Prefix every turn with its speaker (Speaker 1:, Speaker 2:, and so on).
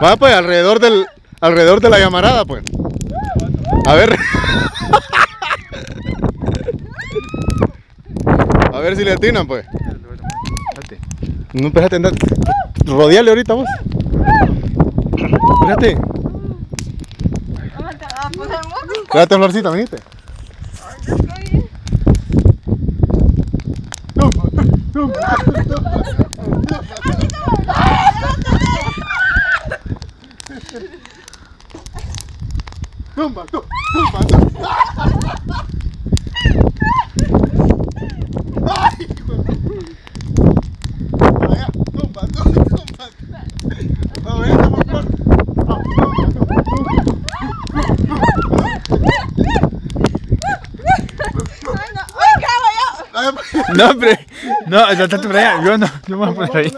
Speaker 1: Va pues alrededor de la llamarada pues. A ver. A ver si le atinan pues. No, espérate, andar. Rodeale ahorita vos. Espérate. Espérate, Florcita, venite. Tumba, tumba, tumba. Ay, por allá, tumba, tumba, tumba. No, venga, por favor.
Speaker 2: No, hombre, no, estate por allá, yo no me voy a poner ahí.